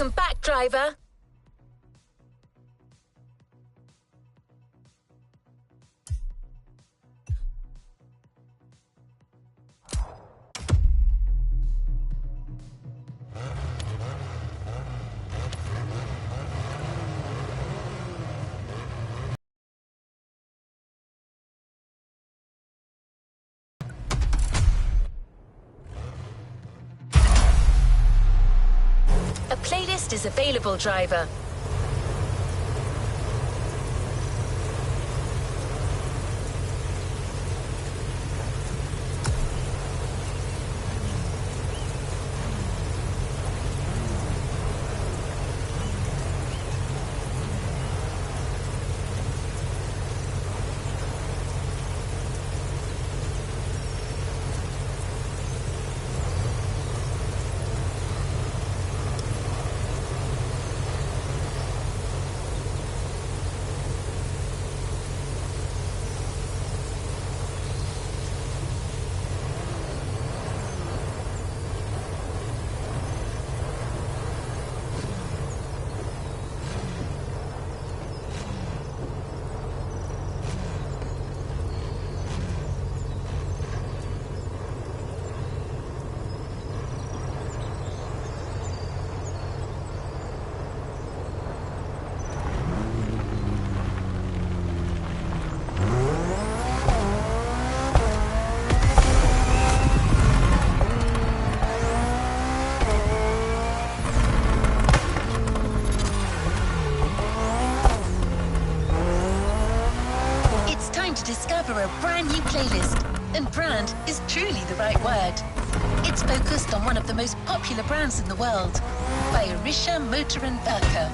Welcome back, driver. A playlist is available, driver. Discover a brand new playlist, and brand is truly the right word. It's focused on one of the most popular brands in the world, Bayerischer Motor & Werke.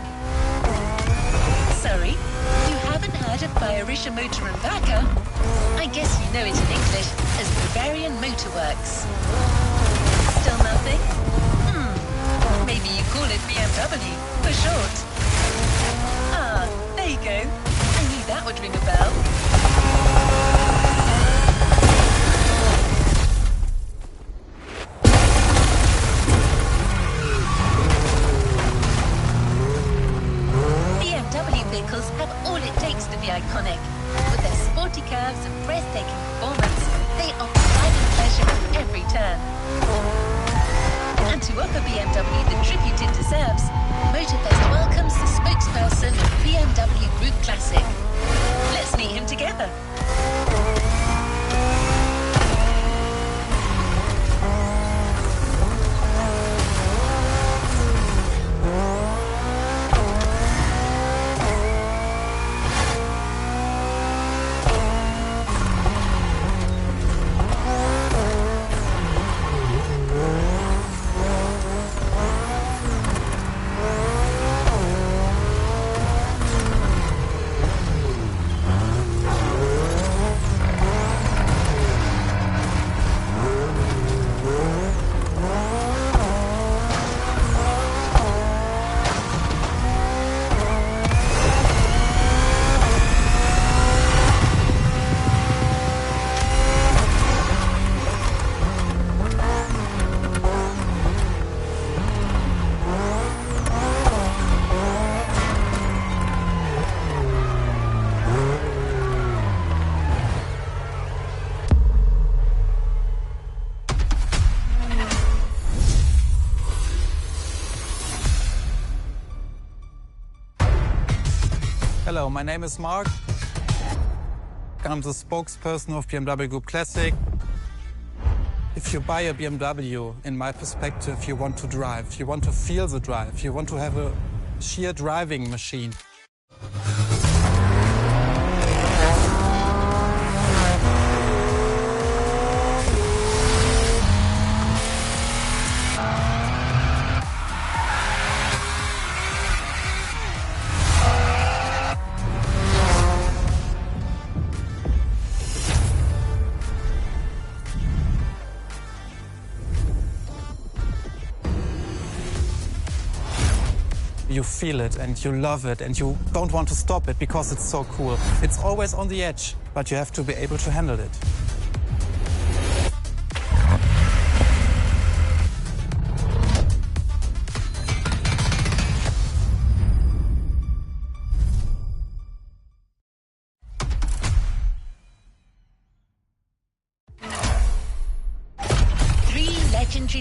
Sorry, you haven't heard of Bayerischer Motor & Werke? I guess you know it in English as Bavarian Motor Works. Still nothing? Maybe you call it BMW for short. Ah, there you go. I knew that would ring a bell. BMW vehicles have all it takes to be iconic. With their sporty curves and breathtaking performance, they offer driving pleasure at every turn. And to offer BMW the tribute it deserves, Motorfest welcomes the spokesperson of BMW Group Classic. Let's meet him together. Hello, my name is Mark. I'm the spokesperson of BMW Group Classic. If you buy a BMW, in my perspective, you want to drive. You want to feel the drive. You want to have a sheer driving machine. You feel it and you love it and you don't want to stop it because it's so cool. It's always on the edge, but you have to be able to handle it.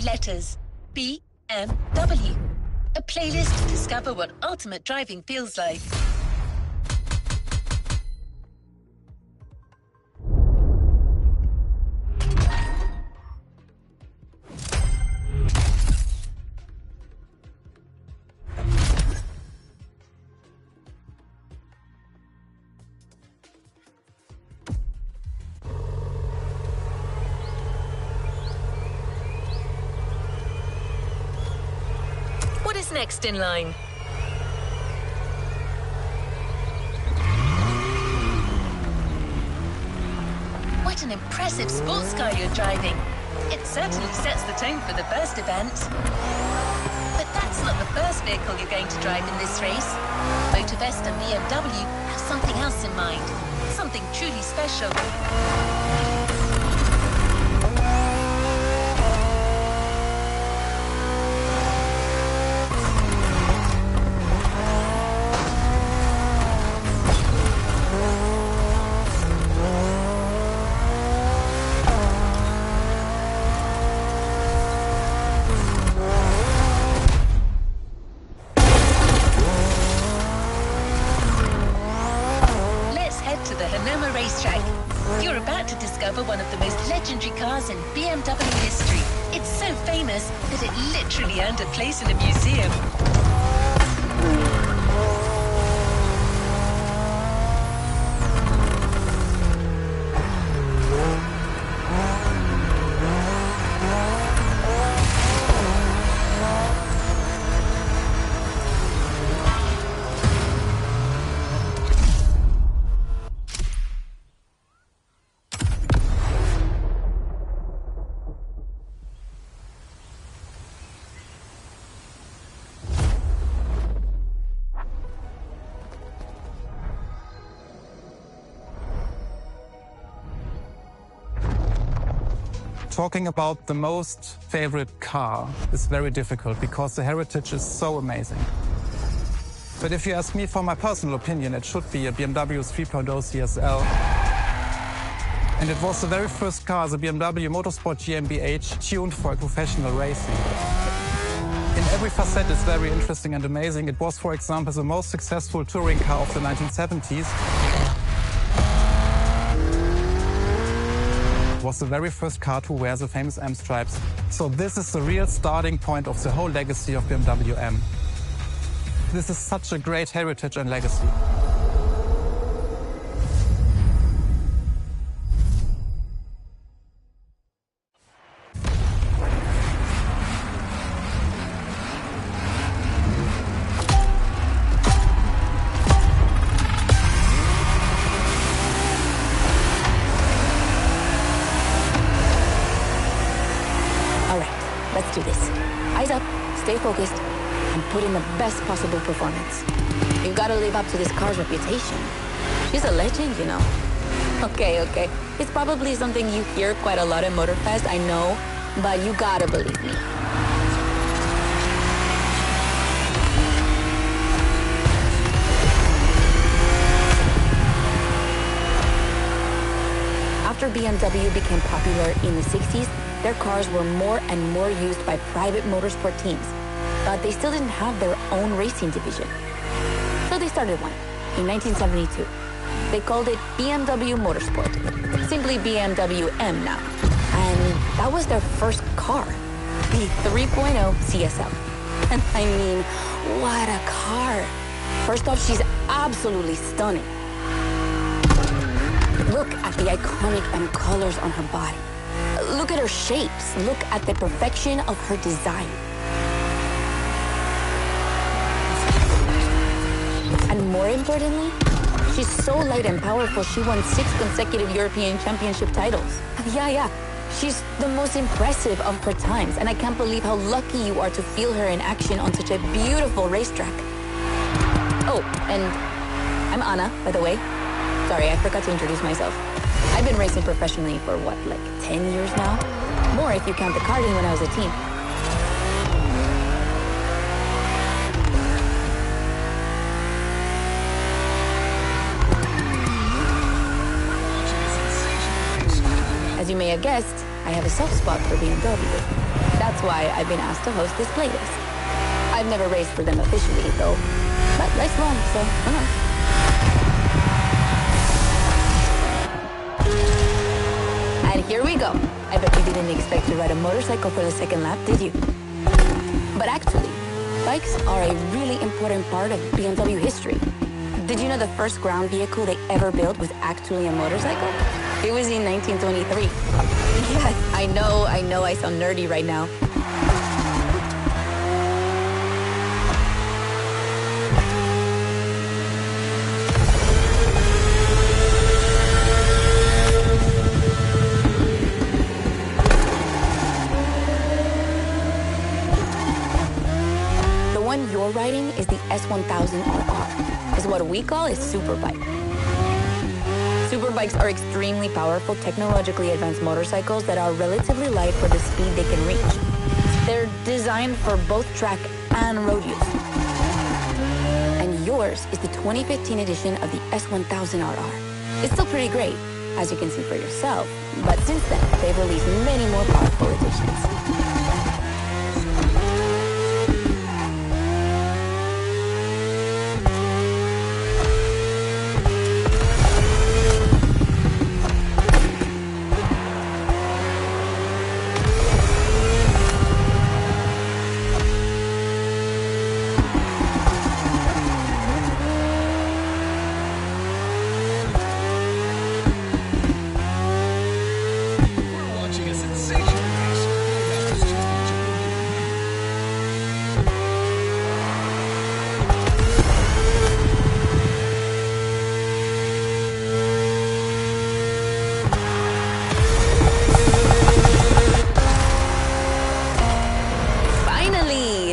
letters. BMW. A playlist to discover what ultimate driving feels like. What is next in line? What an impressive sports car you're driving. It certainly sets the tone for the first event. But that's not the first vehicle you're going to drive in this race. Motorfest and BMW have something else in mind. Something truly special. You're about to discover one of the most legendary cars in BMW history. It's so famous that it literally earned a place in a museum. Talking about the most favorite car is very difficult because the heritage is so amazing. But if you ask me for my personal opinion, it should be a BMW 3.0 CSL. And it was the very first car, the BMW Motorsport GmbH, tuned for professional racing. In every facet it's very interesting and amazing. It was, for example, the most successful touring car of the 1970s. Was the very first car to wear the famous M stripes. So this is the real starting point of the whole legacy of BMW M. This is such a great heritage and legacy. Let's do this. Eyes up, stay focused, and put in the best possible performance. You've got to live up to this car's reputation. She's a legend, you know. Okay. It's probably something you hear quite a lot at Motorfest, I know, but you gotta believe me. After BMW became popular in the 60s, their cars were more and more used by private motorsport teams, but they still didn't have their own racing division. So they started one in 1972. They called it BMW Motorsport, simply BMW M now. And that was their first car, the 3.0 CSL. And I mean, what a car. First off, she's absolutely stunning. Look at the iconic M colors on her body. Look at her shapes. Look at the perfection of her design. And more importantly, she's so light and powerful, she won 6 consecutive European Championship titles. Yeah. She's the most impressive of her times, and I can't believe how lucky you are to feel her in action on such a beautiful racetrack. Oh, and I'm Anna, by the way. Sorry, I forgot to introduce myself. I've been racing professionally for, what, like 10 years now? More if you count the karting when I was a teen. As you may have guessed, I have a soft spot for BMW. That's why I've been asked to host this playlist. I've never raced for them officially, though. But life's long, so who knows? And here we go. I bet you didn't expect to ride a motorcycle for the second lap, did you? But actually, bikes are a really important part of BMW history. Did you know the first ground vehicle they ever built was actually a motorcycle? It was in 1923. Yes, I know I sound nerdy right now. The one you're riding is the S1000RR. It's what we call a superbike. Superbikes are extremely powerful, technologically advanced motorcycles that are relatively light for the speed they can reach. They're designed for both track and road use. And yours is the 2015 edition of the S1000RR. It's still pretty great, as you can see for yourself, but since then, they've released many more powerful editions.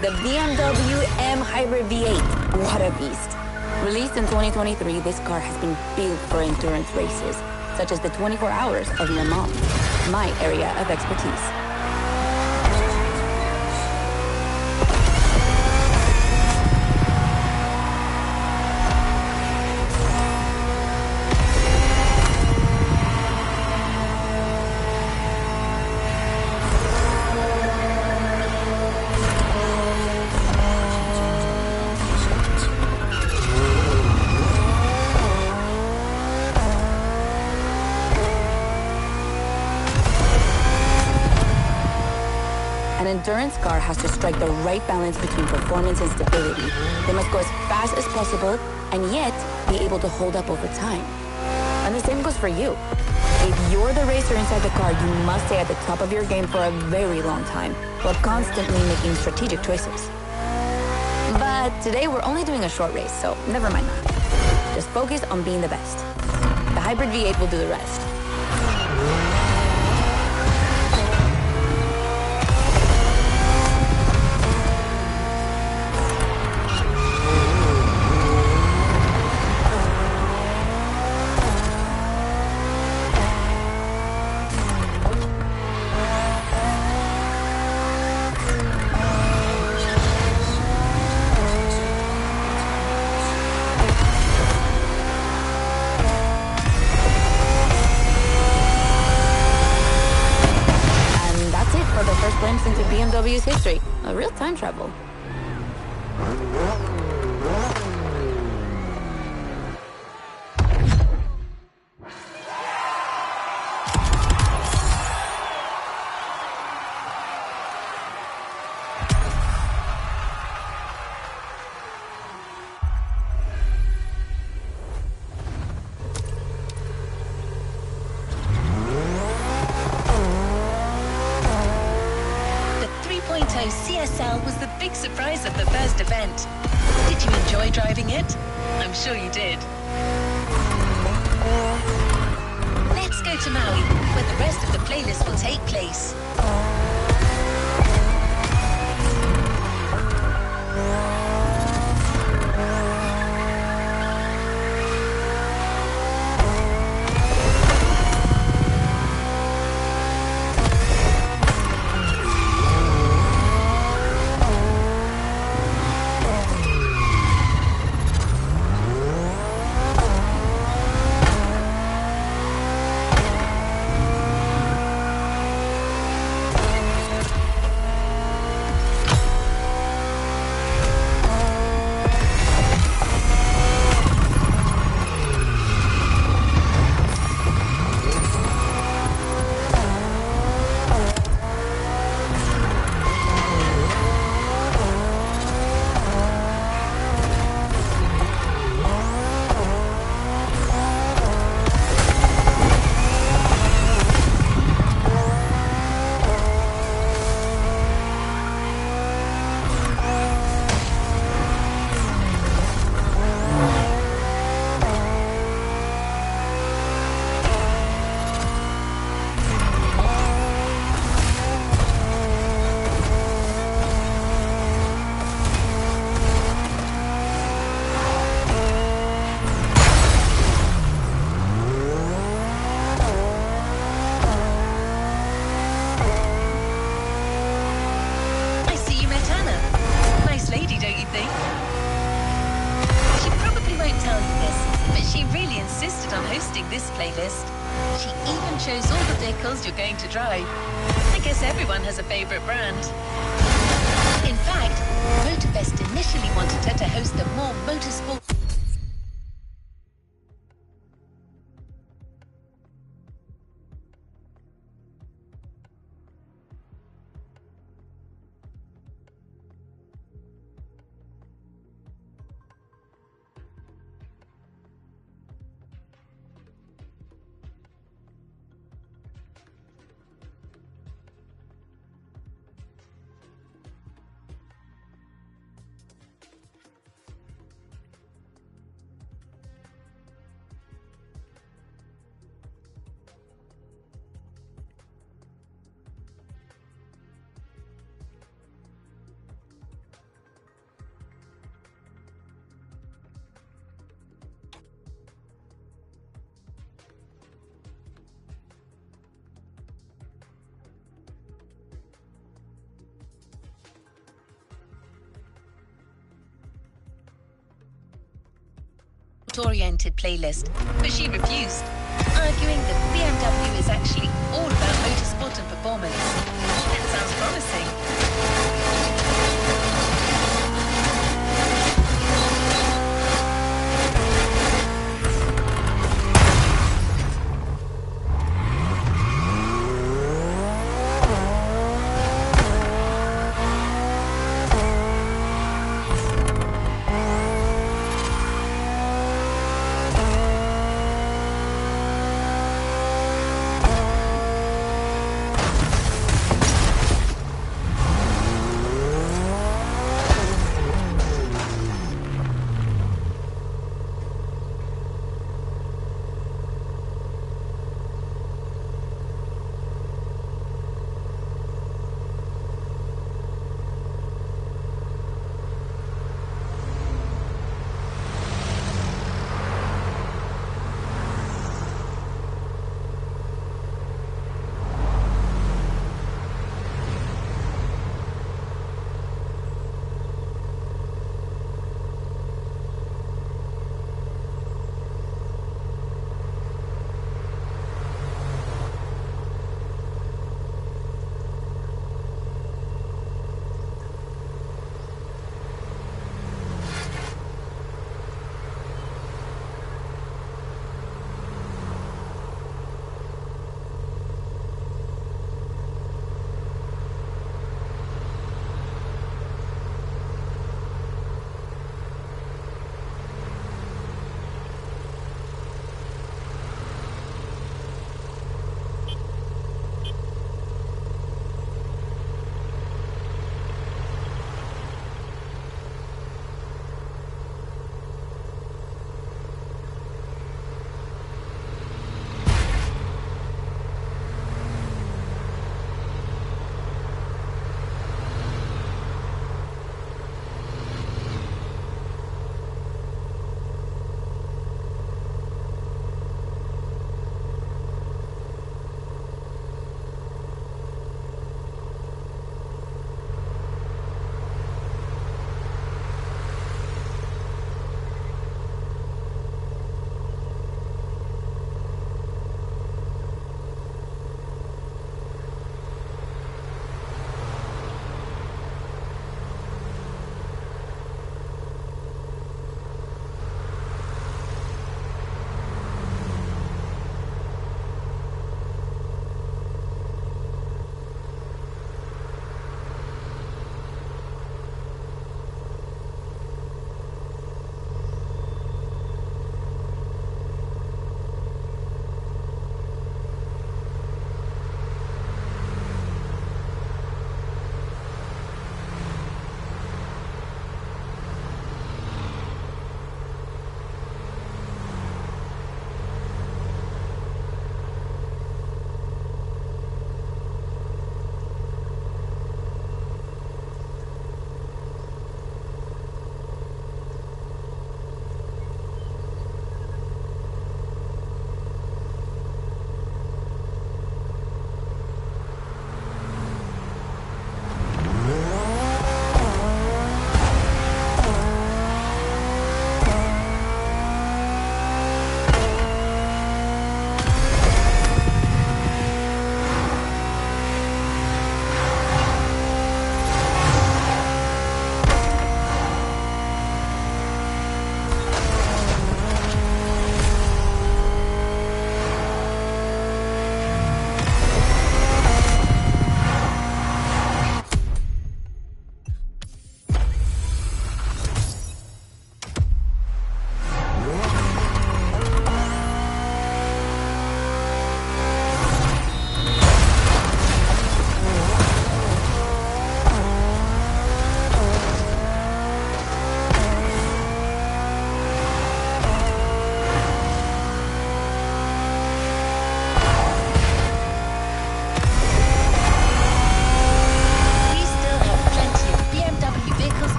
The BMW M Hybrid V8. What a beast. Released in 2023, this car has been built for endurance races, such as the 24 Hours of Le Mans, my area of expertise. An endurance car has to strike the right balance between performance and stability. They must go as fast as possible and yet be able to hold up over time. And the same goes for you. If you're the racer inside the car, you must stay at the top of your game for a very long time while constantly making strategic choices. But today we're only doing a short race, so never mind that. Just focus on being the best. The Hybrid V8 will do the rest. Glimpse into BMW's history. A real time travel. CSL was the big surprise of the first event. Did you enjoy driving it? I'm sure you did. Let's go to Maui, where the rest of the playlist will take place. playlist. She even chose all the vehicles you're going to drive. I guess everyone has a favorite brand. In fact, Motorfest initially wanted her to host a more motorsport... oriented playlist, but she refused, arguing that BMW is actually all about motorsport and performance. That sounds promising.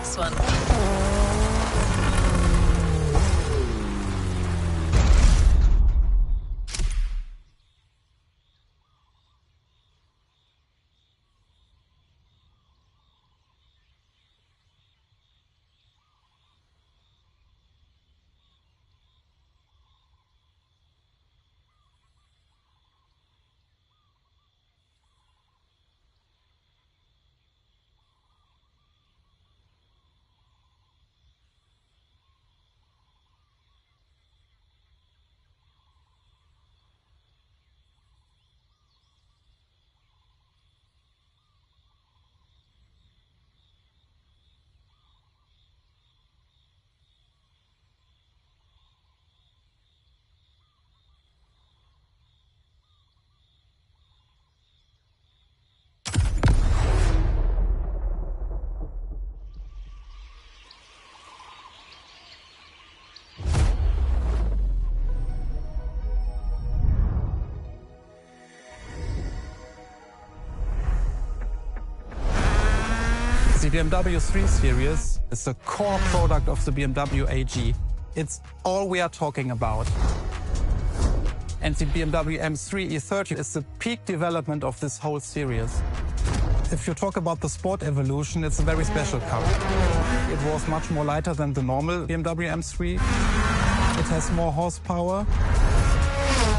next one. The BMW 3 Series is the core product of the BMW AG. It's all we are talking about. And the BMW M3 E30 is the peak development of this whole series. If you talk about the sport evolution, it's a very special car. It was much more lighter than the normal BMW M3. It has more horsepower.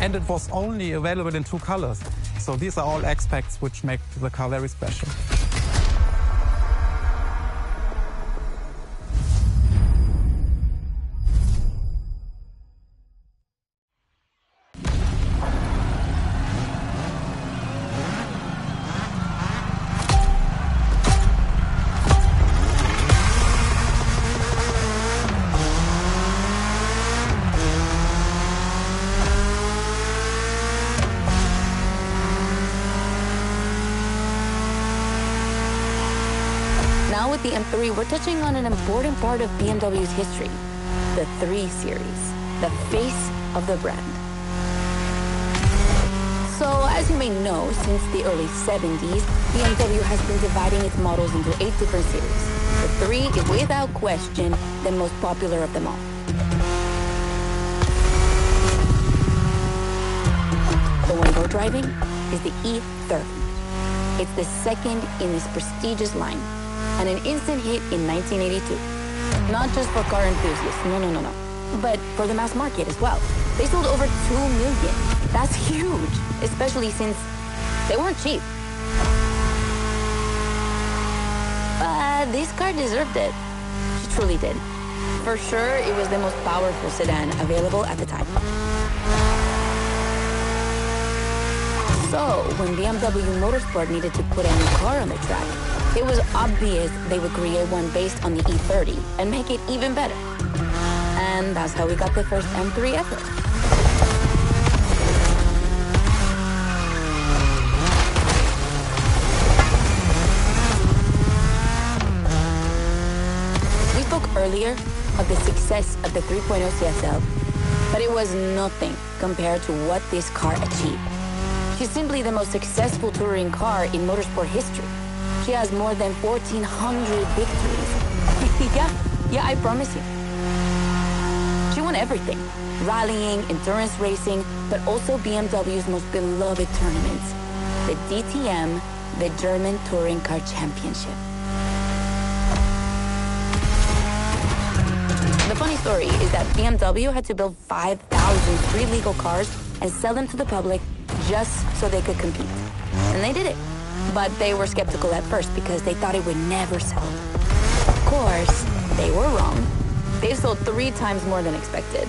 And it was only available in 2 colors. So these are all aspects which make the car very special. Now with the M3, we're touching on an important part of BMW's history, the 3 Series, the face of the brand. So, as you may know, since the early 70s, BMW has been dividing its models into 8 different series. The 3 is without question the most popular of them all. The one we're driving is the E30. It's the second in this prestigious line, and an instant hit in 1982. Not just for car enthusiasts, no. But for the mass market as well. They sold over 2 million. That's huge, especially since they weren't cheap. But this car deserved it. She truly did. For sure, it was the most powerful sedan available at the time. So, when BMW Motorsport needed to put a new car on the track, it was obvious they would create one based on the E30 and make it even better. And that's how we got the first M3 ever. We spoke earlier of the success of the 3.0 CSL, but it was nothing compared to what this car achieved. She's simply the most successful touring car in motorsport history. She has more than 1,400 victories. Yeah, I promise you. She won everything. Rallying, endurance racing, but also BMW's most beloved tournaments. The DTM, the German Touring Car Championship. The funny story is that BMW had to build 5,000 free legal cars and sell them to the public just so they could compete. And they did it. But they were skeptical at first because they thought it would never sell. Of course, they were wrong. They've sold 3 times more than expected.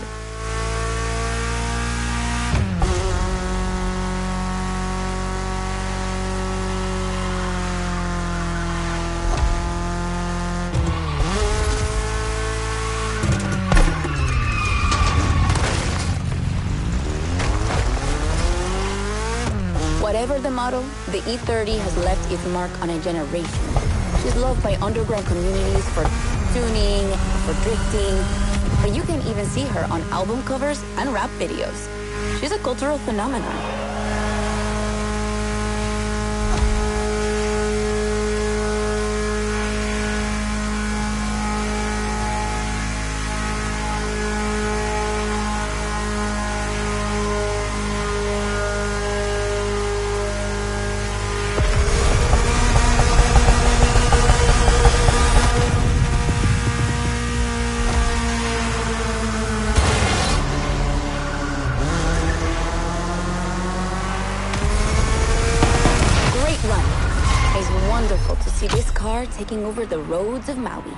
Whatever the model, the E30 has left its mark on a generation. She's loved by underground communities for tuning, for drifting, but you can even see her on album covers and rap videos. She's a cultural phenomenon. wonderful to see this car taking over the roads of Maui.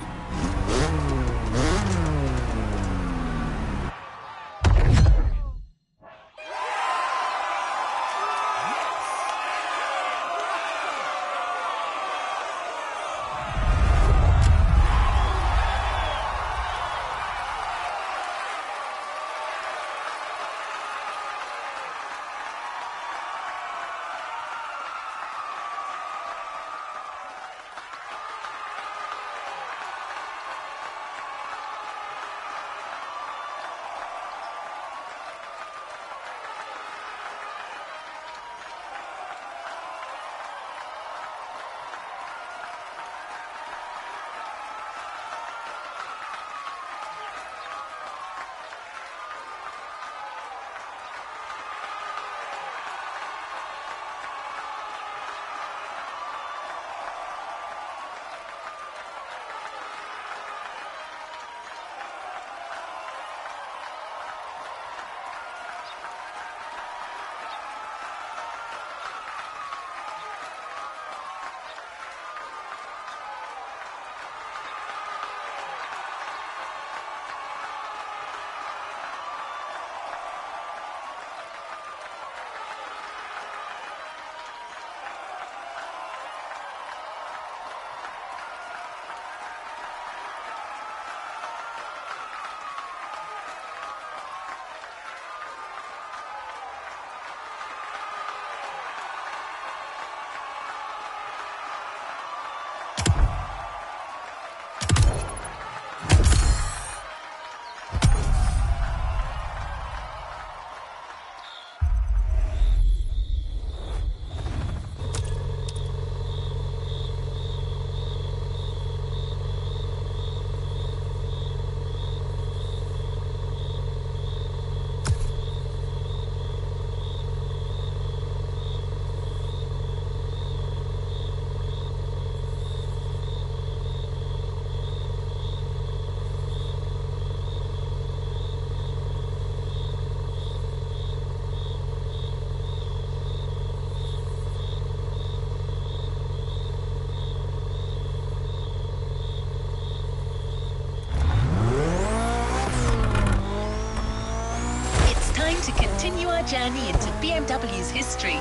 To continue our journey into BMW's history.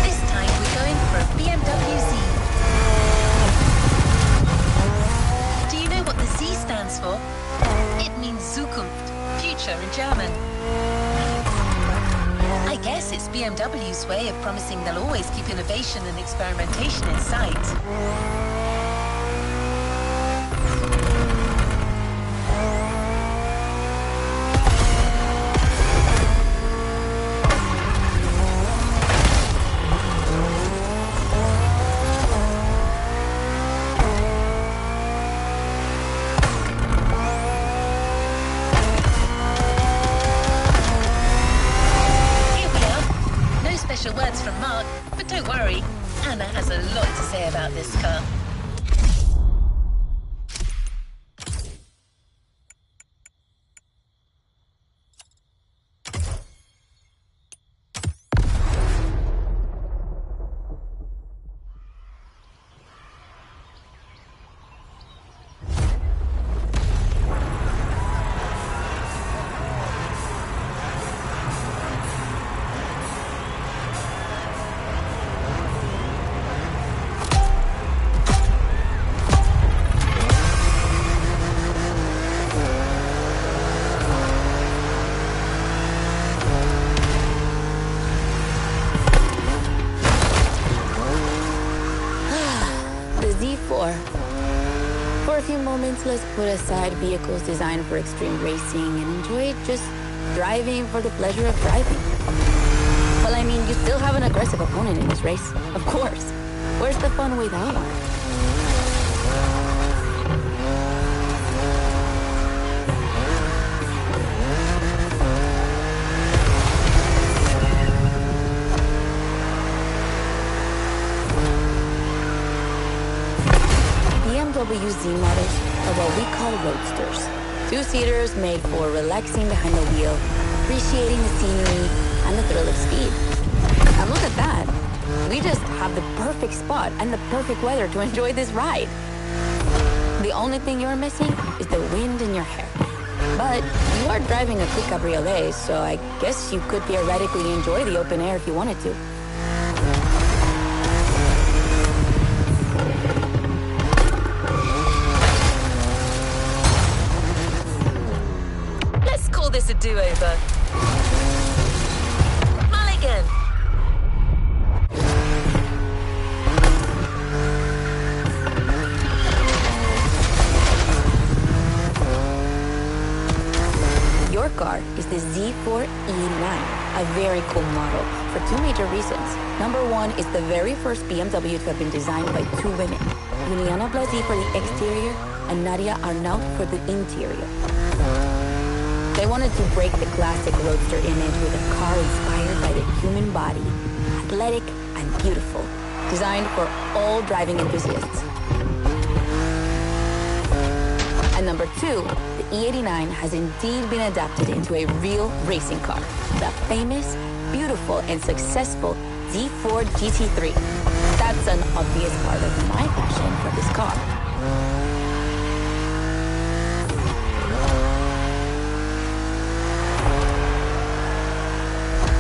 This time we're going for a BMW Z. Do you know what the Z stands for? It means Zukunft, future in German. I guess it's BMW's way of promising they'll always keep innovation and experimentation in sight. Words from Mark, but don't worry, Anna has a lot to say about this car. For a few moments, let's put aside vehicles designed for extreme racing and enjoy just driving for the pleasure of driving. Well, I mean, you still have an aggressive opponent in this race, of course. Where's the fun without one? BMW Z models are what we call roadsters. Two-seaters made for relaxing behind the wheel, appreciating the scenery, and the thrill of speed. we just have the perfect spot and the perfect weather to enjoy this ride. The only thing you're missing is the wind in your hair. But you are driving a quick cabriolet, so I guess you could theoretically enjoy the open air if you wanted to. Let's call this a do-over. Mulligan! Your car is the Z4 E9, a very cool model for two major reasons. Number one, it's the very first BMW to have been designed by two women, Juliana Blasi for the exterior and Nadia Arnault for the interior. They wanted to break the classic roadster image with a car inspired by the human body, athletic and beautiful, designed for all driving enthusiasts. And number two, the E89 has indeed been adapted into a real racing car, the famous, beautiful, and successful Z4 GT3. That's an obvious part of my passion for this car.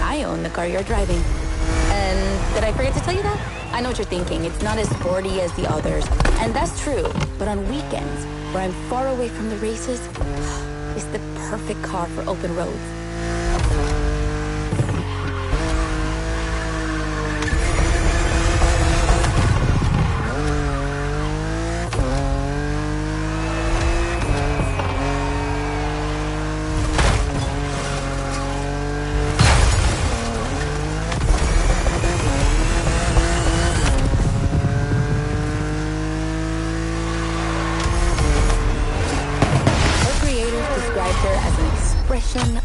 I own the car you're driving. And did I forget to tell you that? I know what you're thinking. It's not as sporty as the others. And that's true. But on weekends, where I'm far away from the races, it's the perfect car for open roads.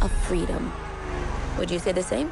Of freedom. Would you say the same?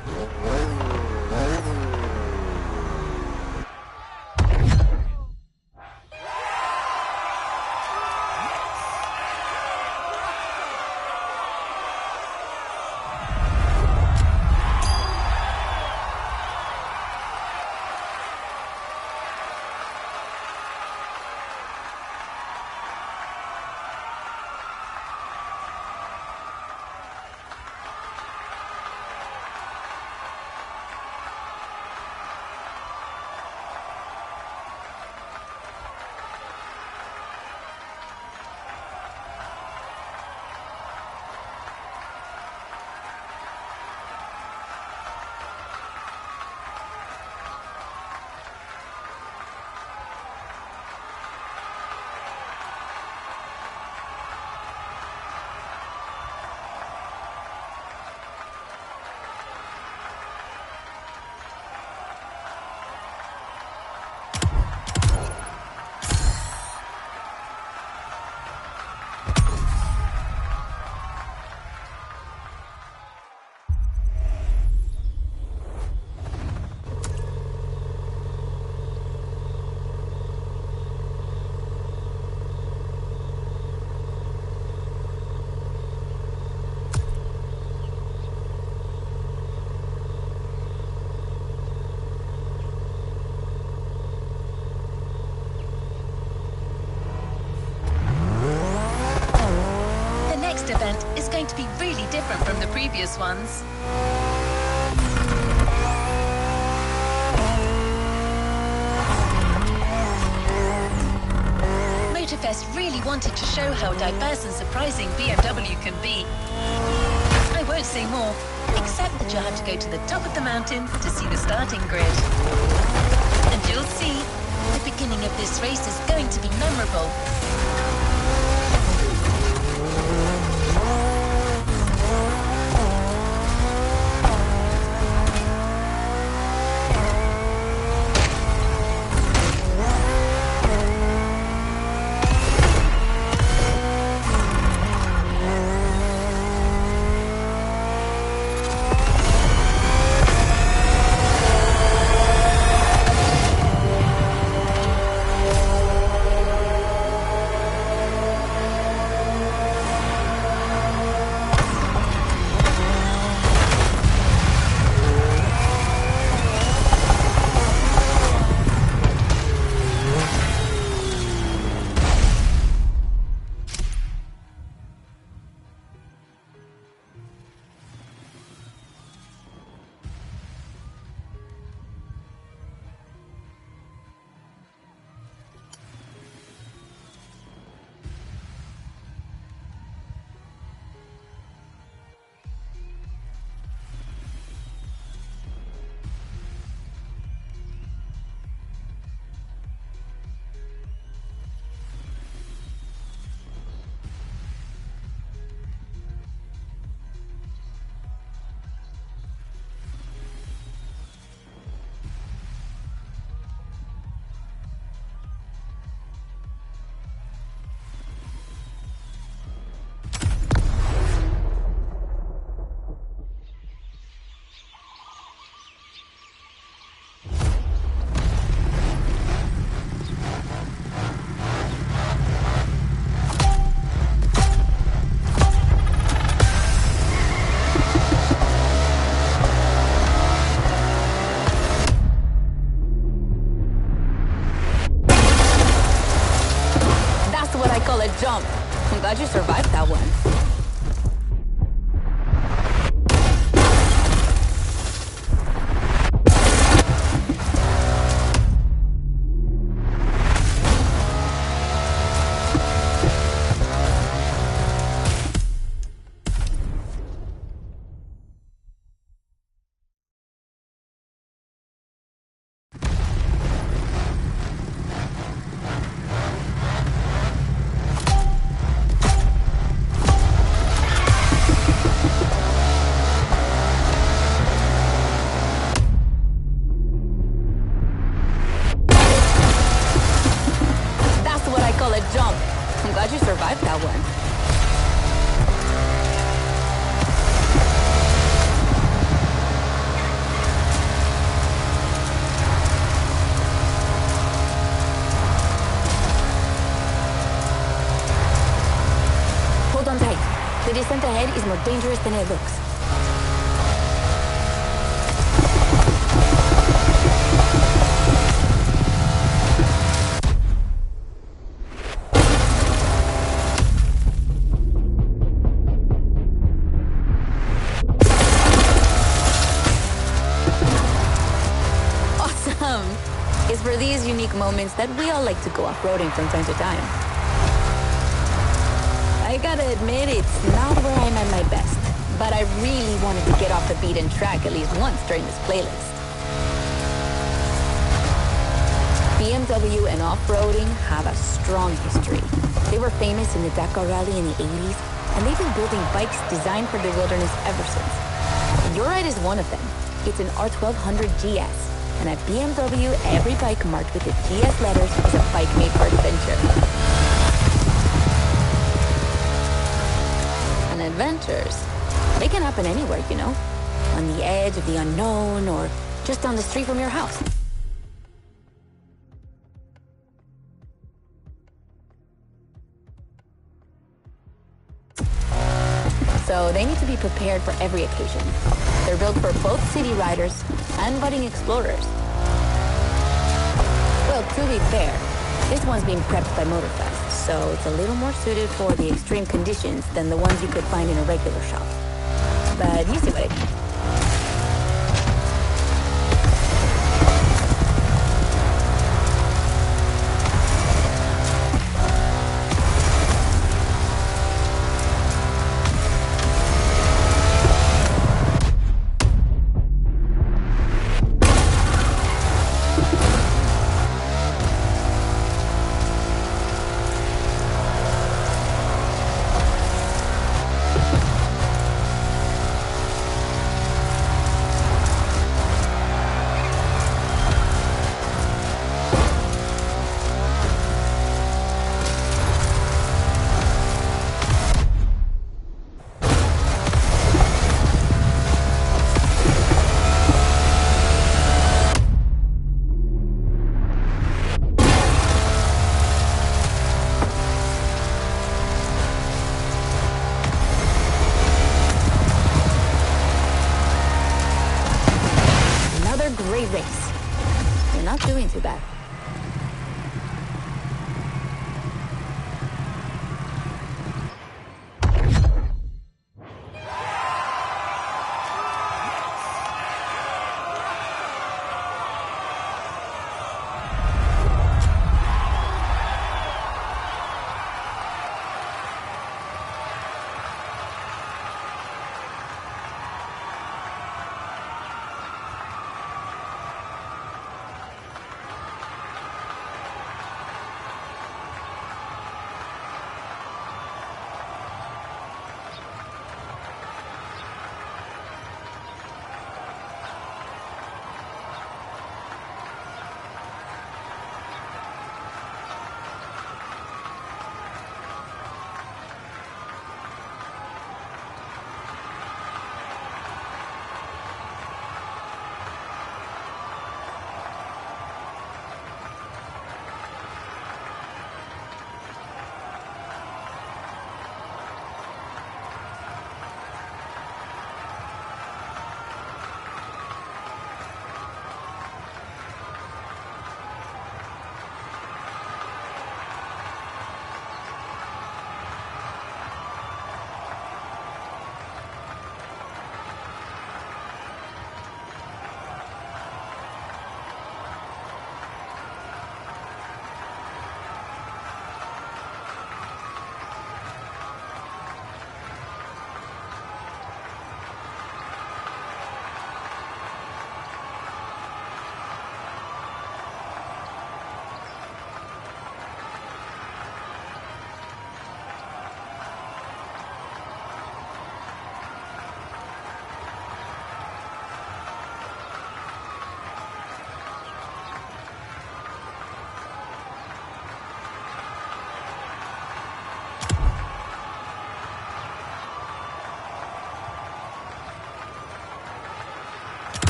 Event is going to be really different from the previous ones. Motorfest really wanted to show how diverse and surprising BMW can be. I won't say more, except that you'll have to go to the top of the mountain to see the starting grid. And you'll see, the beginning of this race is going to be memorable. event ahead is more dangerous than it looks. Awesome! It's for these unique moments that we all like to go off-roading from time to time. I gotta admit, it's not where I'm at my best, but I really wanted to get off the beaten track at least once during this playlist. BMW and off-roading have a strong history. They were famous in the Dakar Rally in the 80s, and they've been building bikes designed for the wilderness ever since. Your ride is one of them. It's an R1200 GS, and at BMW, every bike marked with the GS letters is a bike made for adventure. And adventures, they can happen anywhere, you know? On the edge of the unknown, or just down the street from your house. So they need to be prepared for every occasion. They're built for both city riders and budding explorers. Well, to be fair, this one's being prepped by Motorfest, so it's a little more suited for the extreme conditions than the ones you could find in a regular shop. But you see what I mean. Great race. You're not doing too bad.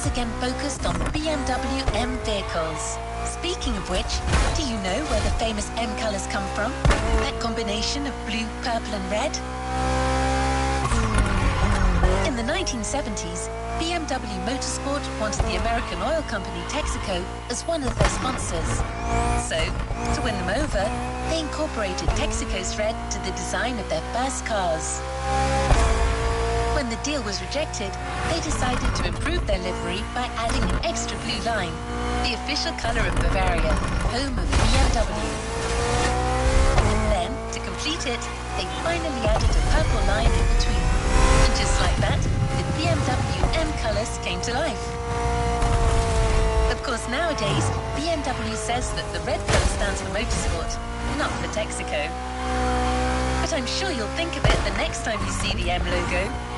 once again focused on BMW M vehicles. Speaking of which, do you know where the famous M colours come from? That combination of blue, purple and red? In the 1970s, BMW Motorsport wanted the American oil company Texaco as one of their sponsors. So, to win them over, they incorporated Texaco's red to the design of their first cars. When the deal was rejected, they decided to improve their livery by adding an extra blue line, the official colour of Bavaria, home of BMW. Then, to complete it, they finally added a purple line in between. And just like that, the BMW M colours came to life. Of course, nowadays, BMW says that the red colour stands for motorsport, not for Texaco. But I'm sure you'll think of it the next time you see the M logo.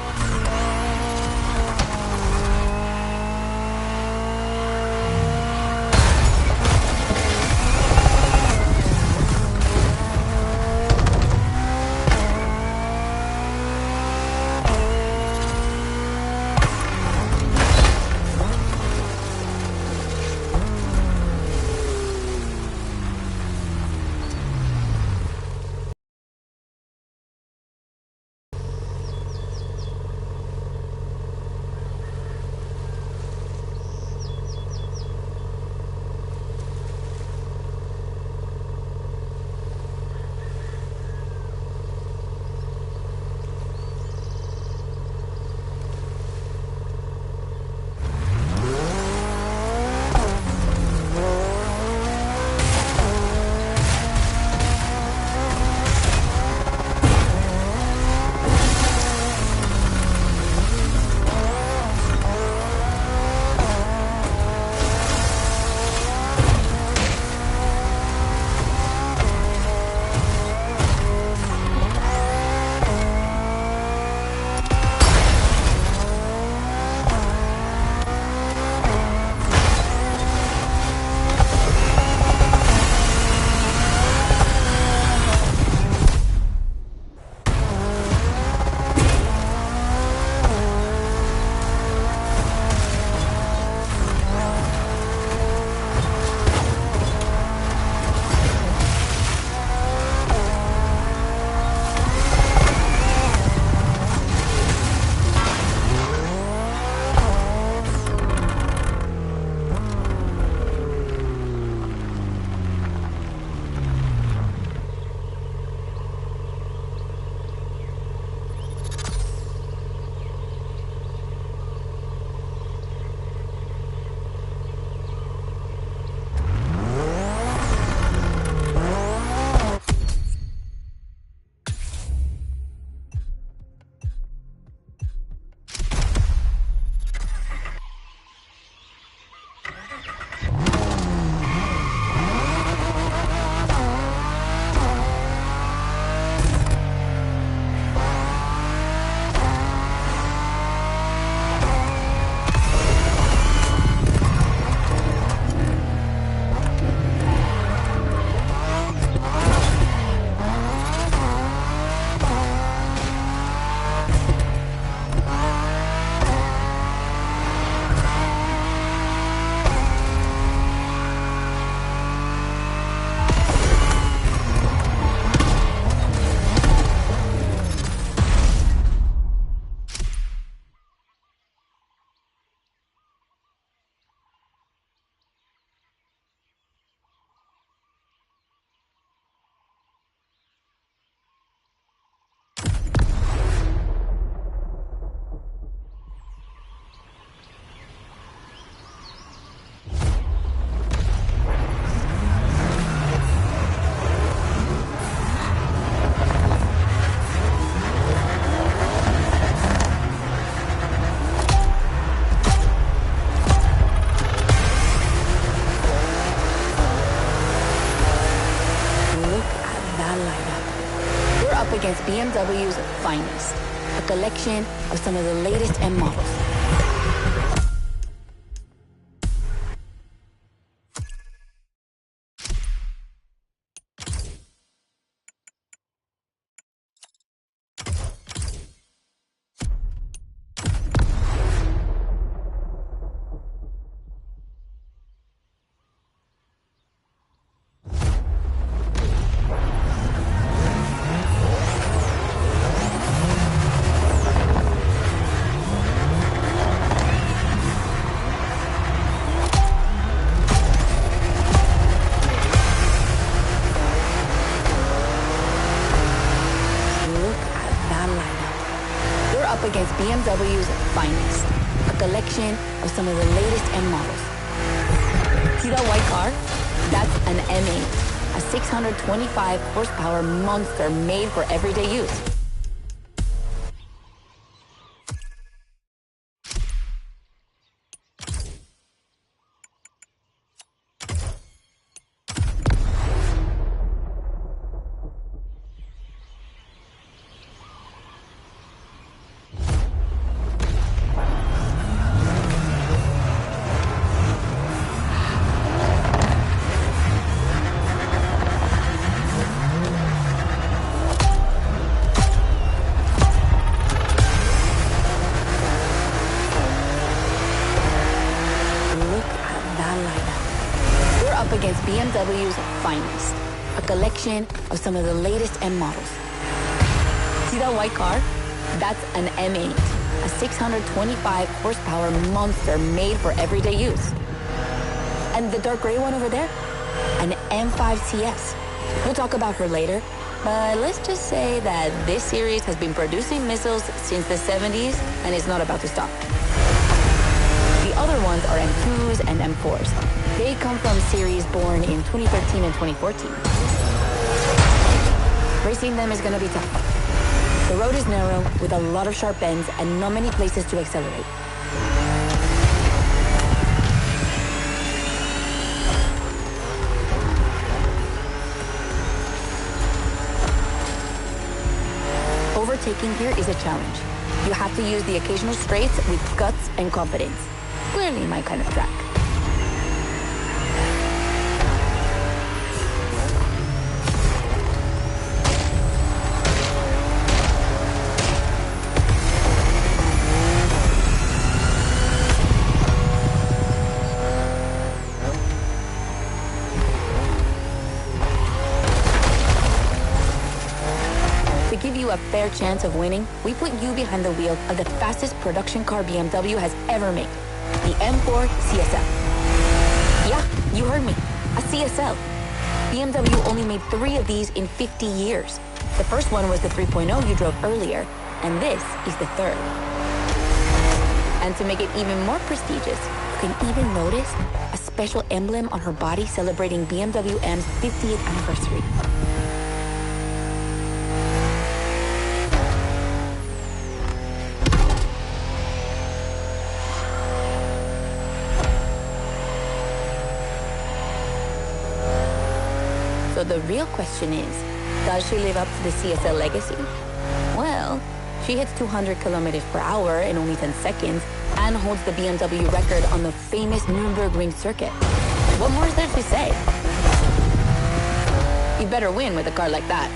against BMW's finest, a collection of some of the latest M models. against BMW's finest, a collection of some of the latest M models. See that white car? That's an M8, a 625 horsepower monster made for everyday use. Against BMW's finest, a collection of some of the latest M models. See that white car? That's an M8, a 625 horsepower monster made for everyday use. And the dark gray one over there? An M5 CS. We'll talk about her later, but let's just say that this series has been producing missiles since the 70s and is not about to stop. The other ones are M2s and M4s. They come from series born in 2013 and 2014. Racing them is going to be tough. The road is narrow with a lot of sharp bends and not many places to accelerate. Overtaking here is a challenge. You have to use the occasional straights with guts and confidence. Clearly my kind of track. To give you a fair chance of winning, we put you behind the wheel of the fastest production car BMW has ever made, the M4 CSL. Yeah, you heard me, a CSL. BMW only made 3 of these in 50 years. The first one was the 3.0 you drove earlier, and this is the third. And to make it even more prestigious, you can even notice a special emblem on her body celebrating BMW M's 50th anniversary. So the real question is, does she live up to the CSL legacy? Well, she hits 200 kilometers per hour in only 10 seconds and holds the BMW record on the famous Nürburgring circuit. What more is there to say? You better win with a car like that.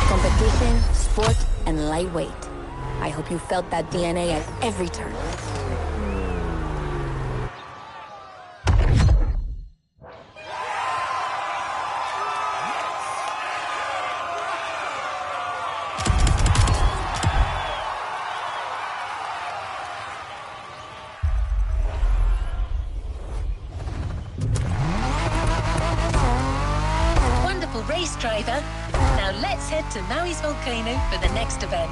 Competition, sport, and lightweight. I hope you felt that DNA at every turn. Wonderful race, driver. Now let's head to Maui's volcano for the next event.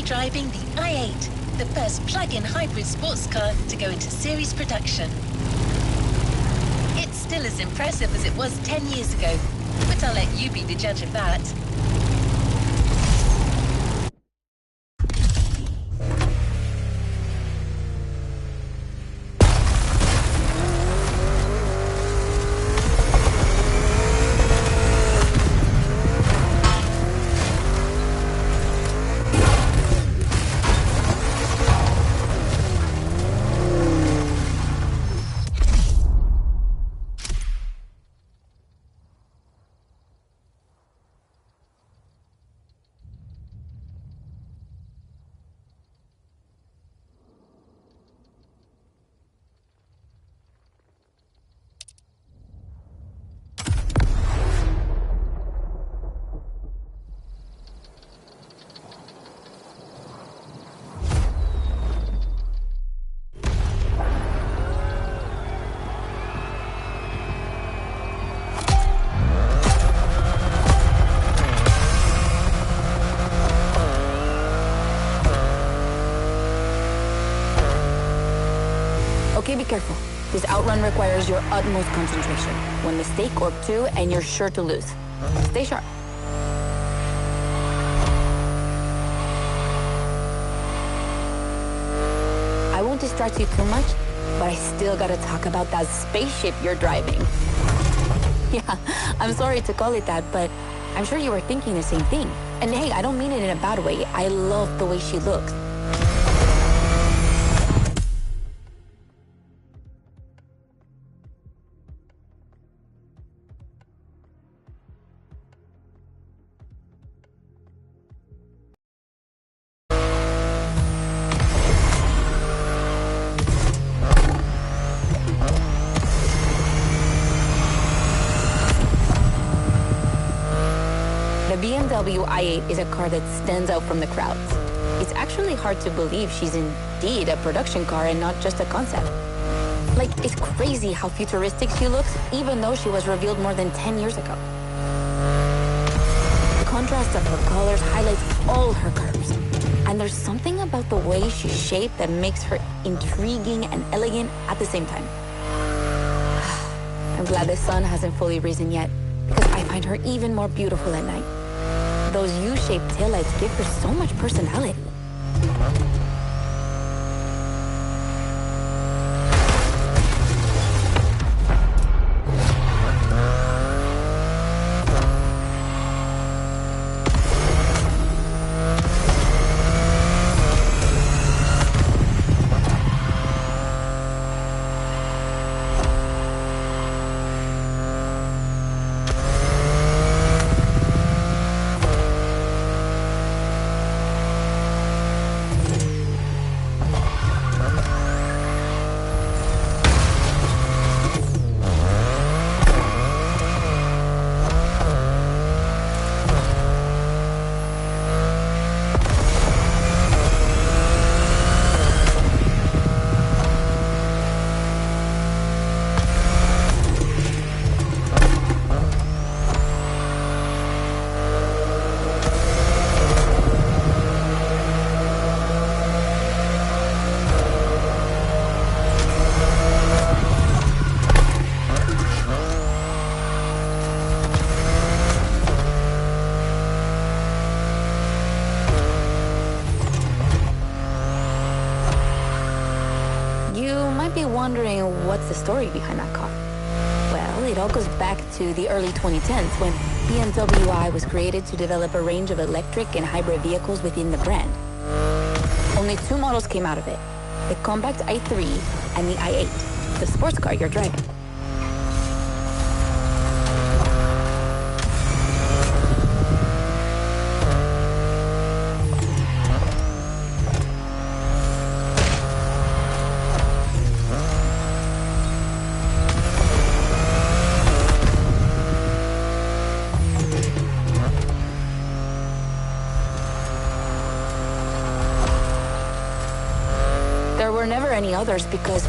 driving the i8, the first plug-in hybrid sports car to go into series production. It's still as impressive as it was 10 years ago, but I'll let you be the judge of that. Okay, be careful. This outrun requires your utmost concentration. One mistake or two, and you're sure to lose. Stay sharp. I won't distract you too much, but I still gotta talk about that spaceship you're driving. Yeah, I'm sorry to call it that, but I'm sure you were thinking the same thing. And hey, I don't mean it in a bad way. I love the way she looks. The BMW i8 is a car that stands out from the crowds. It's actually hard to believe she's indeed a production car and not just a concept. Like, it's crazy how futuristic she looks, even though she was revealed more than 10 years ago. The contrast of her colors highlights all her curves. And there's something about the way she's shaped that makes her intriguing and elegant at the same time. I'm glad the sun hasn't fully risen yet, because I find her even more beautiful at night. Those U-shaped taillights give her so much personality. Wondering what's the story behind that car? Well, it all goes back to the early 2010s when BMW I was created to develop a range of electric and hybrid vehicles within the brand. Only two models came out of it, the compact i3 and the i8, the sports car you're driving. There were never any others because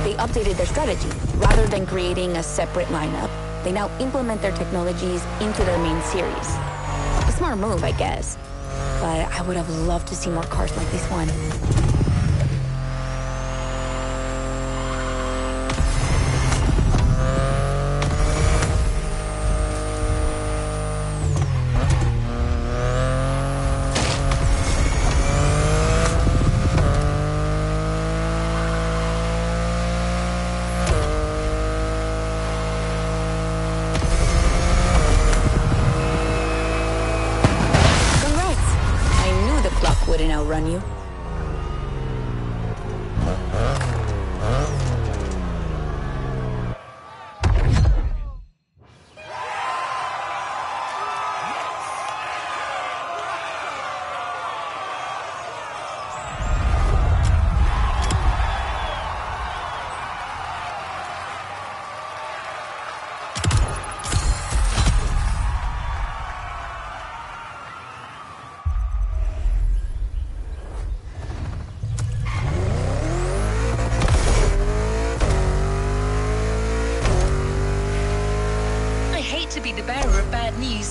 they updated their strategy. Rather than creating a separate lineup, they now implement their technologies into their main series. A smart move, I guess. but I would have loved to see more cars like this one. Wouldn't outrun you.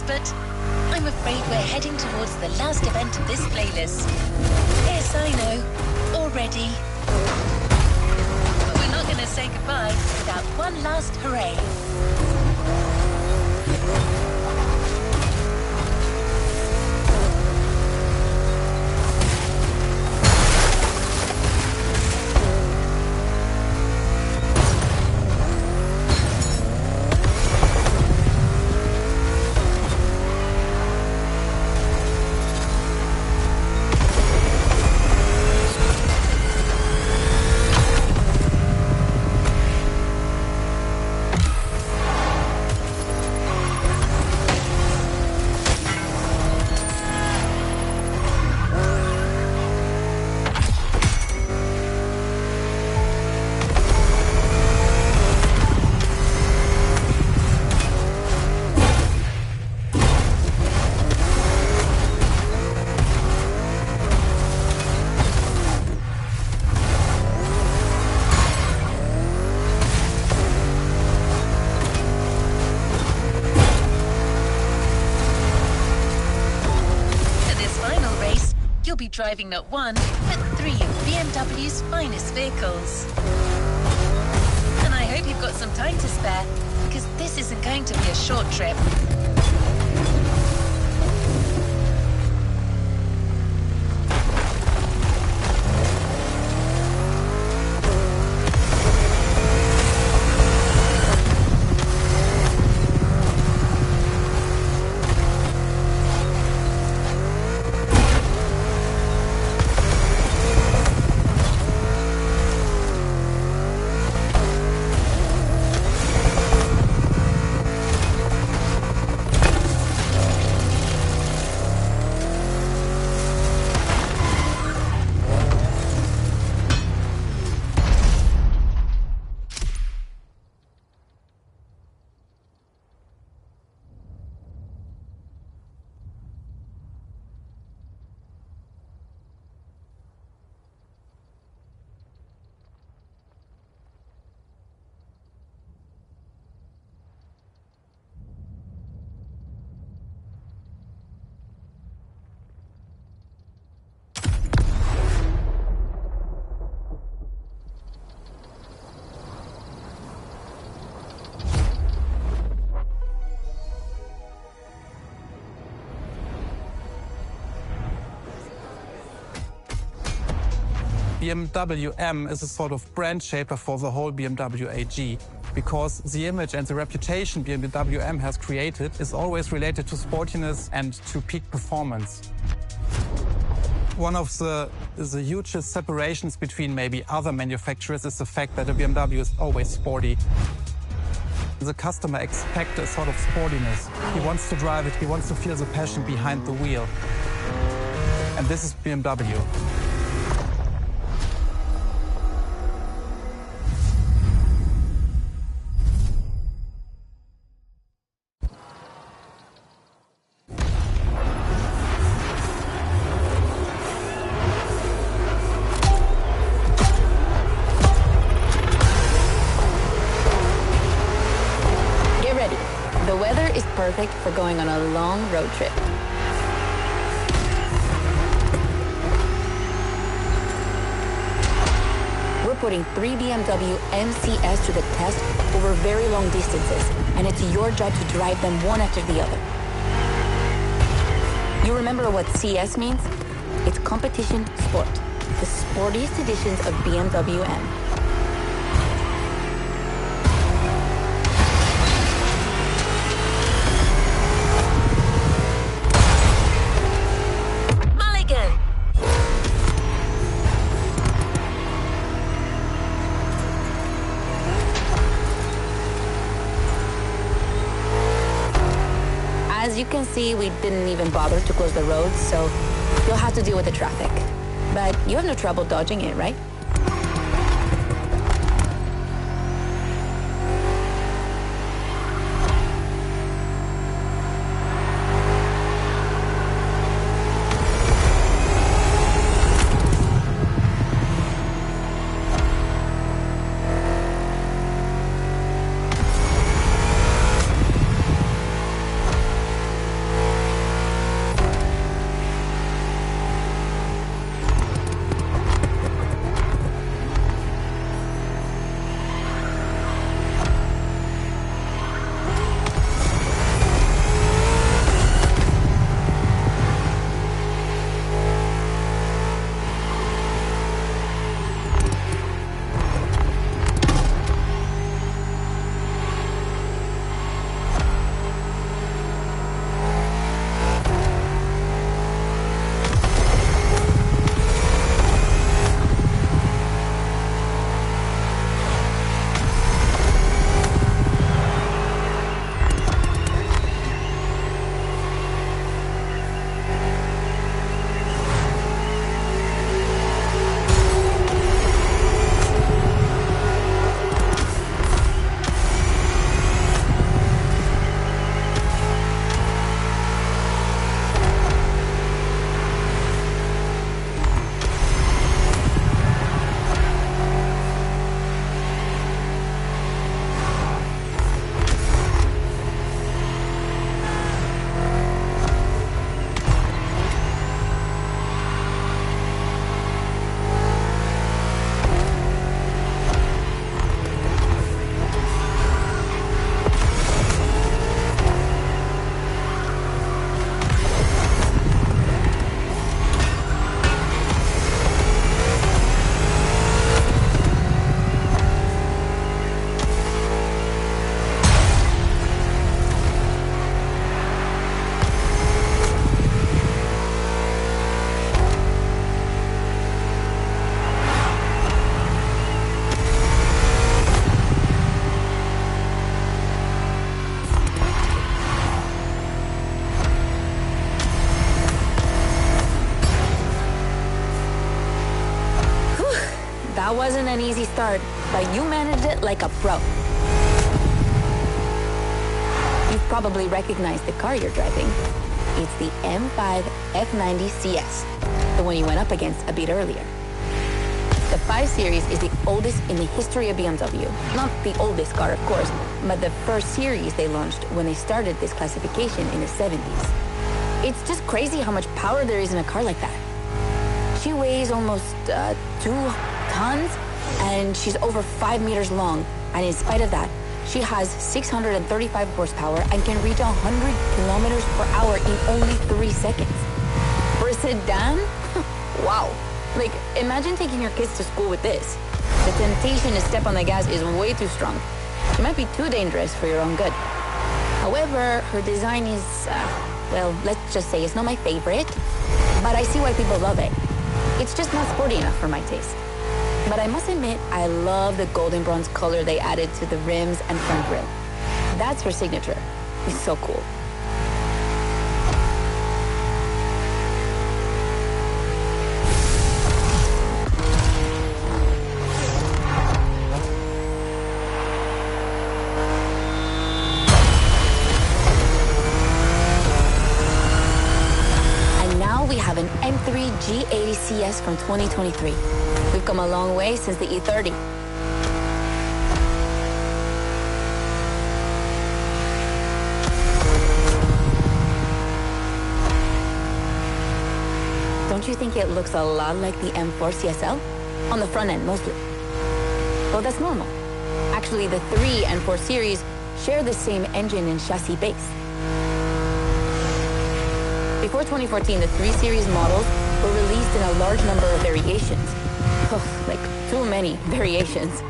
But I'm afraid we're heading towards the last event of this playlist. Yes, I know, already. But we're not going to say goodbye without one last hooray. Be driving not one, but 3 of BMW's finest vehicles. And I hope you've got some time to spare, because this isn't going to be a short trip. BMW M is a sort of brand shaper for the whole BMW AG, because the image and the reputation BMW M has created is always related to sportiness and to peak performance. One of the hugest separations between maybe other manufacturers is the fact that a BMW is always sporty. The customer expects a sort of sportiness. He wants to drive it, he wants to feel the passion behind the wheel. And this is BMW. Perfect for going on a long road trip. putting 3 BMW MCS to the test over very long distances, and it's your job to drive them one after the other. You remember what CS means? It's competition sport, the sportiest editions of BMW M. Mulligan! As you can see, we didn't even bother to close the roads, so you'll have to deal with the traffic. But you have no trouble dodging it, right? That wasn't an easy start, but you managed it like a pro. You've probably recognized the car you're driving. It's the M5 F90 CS, the one you went up against a bit earlier. The 5 Series is the oldest in the history of BMW. Not the oldest car, of course, but the first series they launched when they started this classification in the 70s. It's just crazy how much power there is in a car like that. She weighs almost 2 tons, and she's over 5 meters long. And in spite of that, she has 635 horsepower and can reach 100 kilometers per hour in only 3 seconds. For a sedan? Wow. Like, imagine taking your kids to school with this. The temptation to step on the gas is way too strong. She might be too dangerous for your own good. However, her design is, well, let's just say it's not my favorite, but I see why people love it. It's just not sporty enough for my taste. But I must admit, I love the golden bronze color they added to the rims and front grille. That's her signature. It's so cool. We have an M3 G80 CS from 2023. We've come a long way since the E30. Don't you think it looks a lot like the M4 CSL? On the front end, mostly. Well, that's normal. Actually, the 3 and 4 Series share the same engine and chassis base. Before 2014, the 3 Series models were released in a large number of variations. Like, too many variations.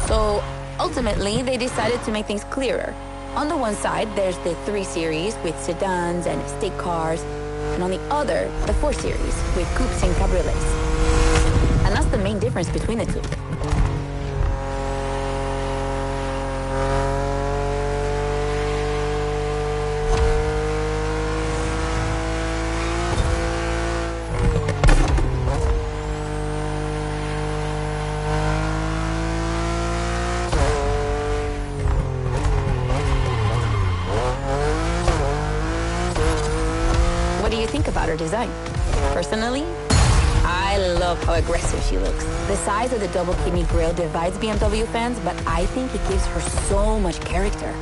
So, ultimately, they decided to make things clearer. On the one side, there's the 3 Series with sedans and estate cars, and on the other, the 4 Series with coupes and cabriolets. And that's the main difference between the two. What do you think about her design? Personally, I love how aggressive she looks. The size of the double kidney grille divides BMW fans, but I think it gives her so much character.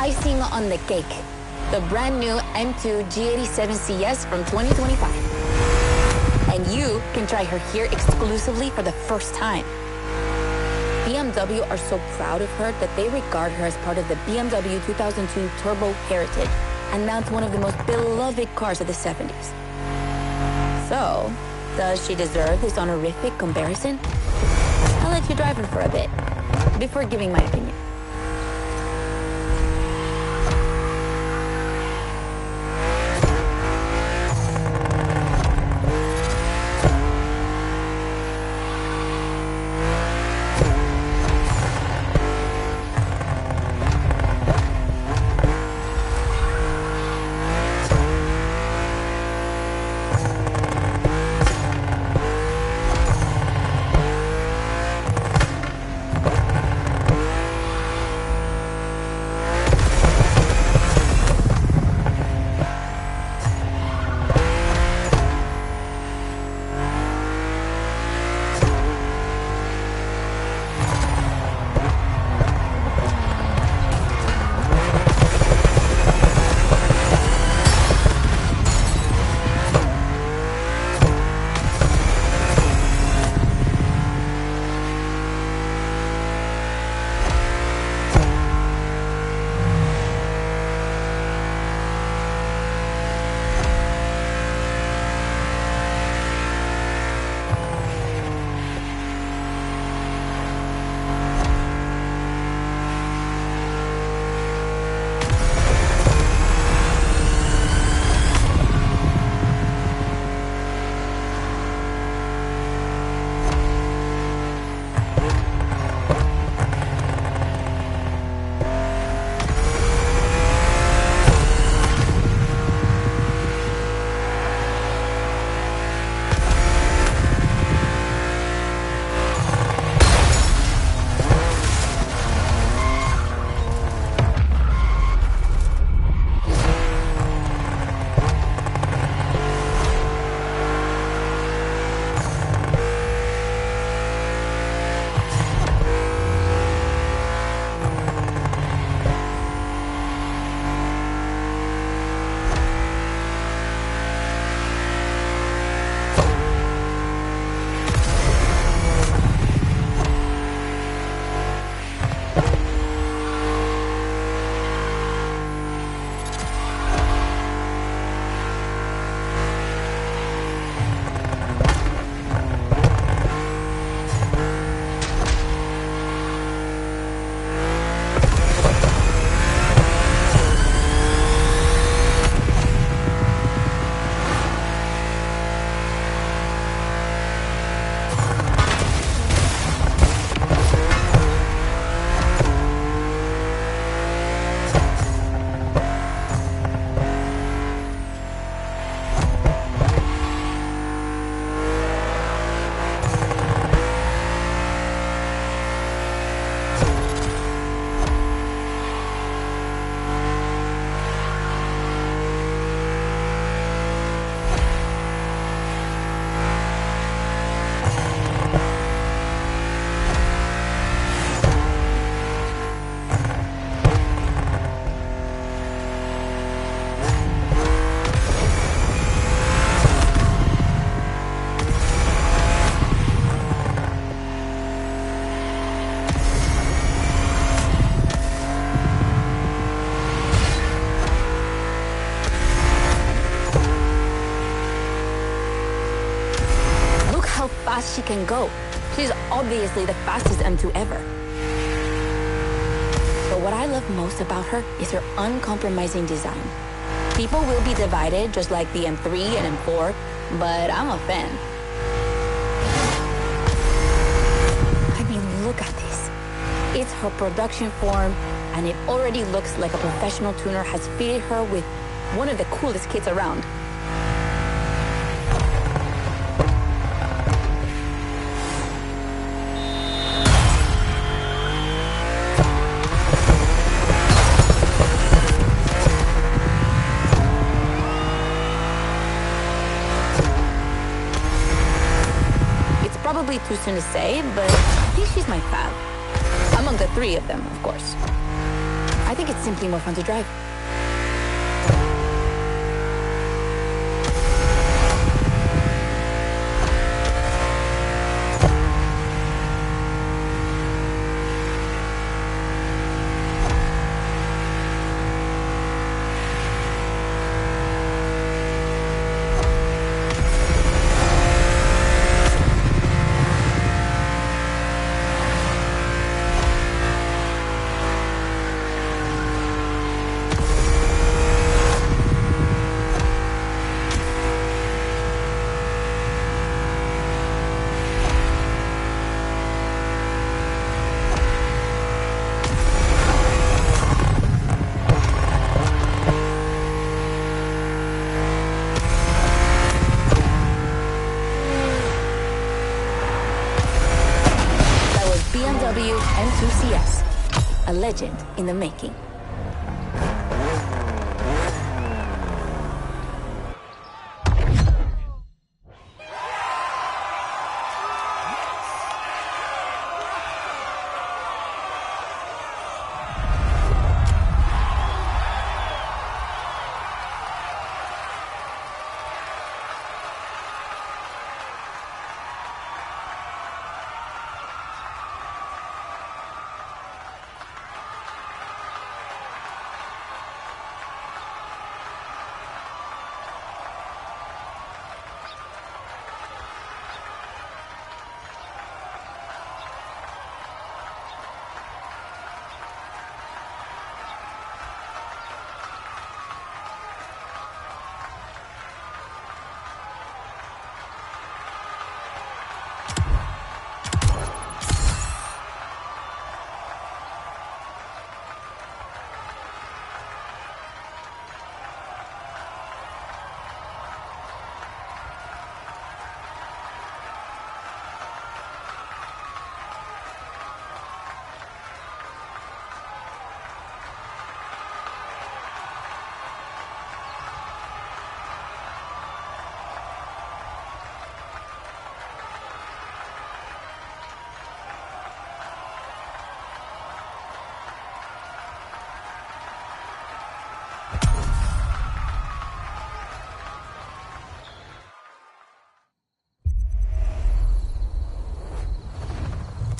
icing on the cake, the brand new M2 G87 CS from 2025. And you can try her here exclusively for the first time. BMW are so proud of her that they regard her as part of the BMW 2002 Turbo Heritage, and that's one of the most beloved cars of the 70s. So, does she deserve this honorific comparison? I'll let you drive her for a bit, before giving my opinion. fast she can go. She's obviously the fastest M2 ever. But what I love most about her is her uncompromising design. People will be divided just like the M3 and M4, but I'm a fan. I mean, look at this. It's her production form, and it already looks like a professional tuner has fitted her with one of the coolest kits around. It's probably too soon to say, but I think she's my fave. Among the three of them, of course. I think it's simply more fun to drive. BMW M2CS, a legend in the making.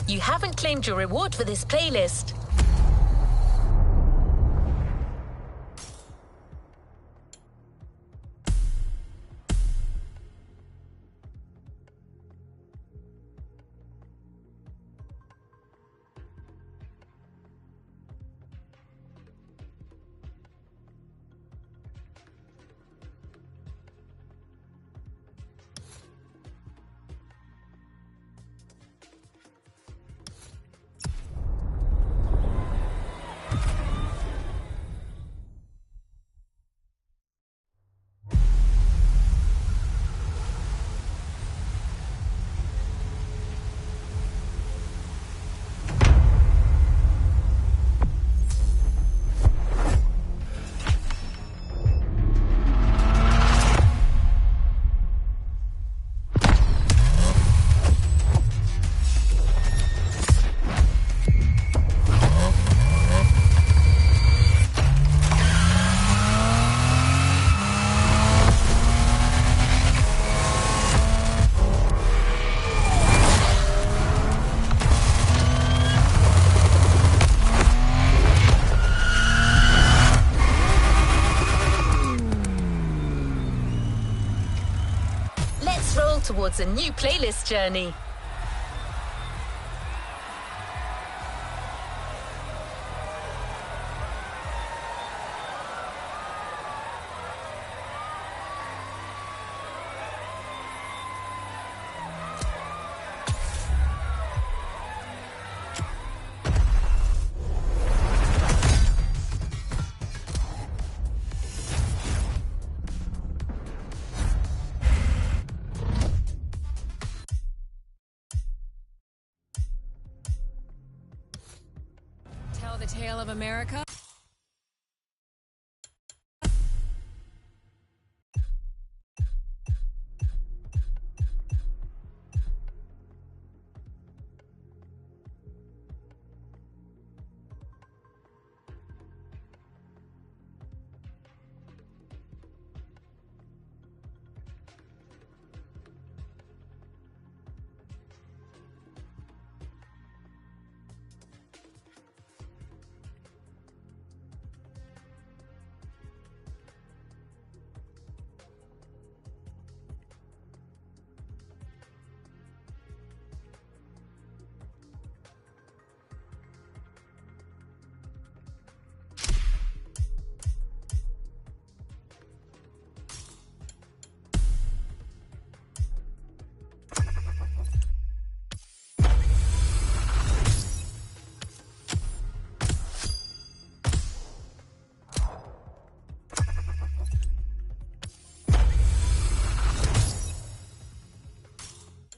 You haven't claimed your reward for this playlist. Let's roll towards a new playlist journey. Tell the tale of America.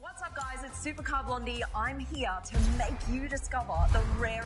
What's up, guys? It's Supercar Blondie. I'm here to make you discover the rare...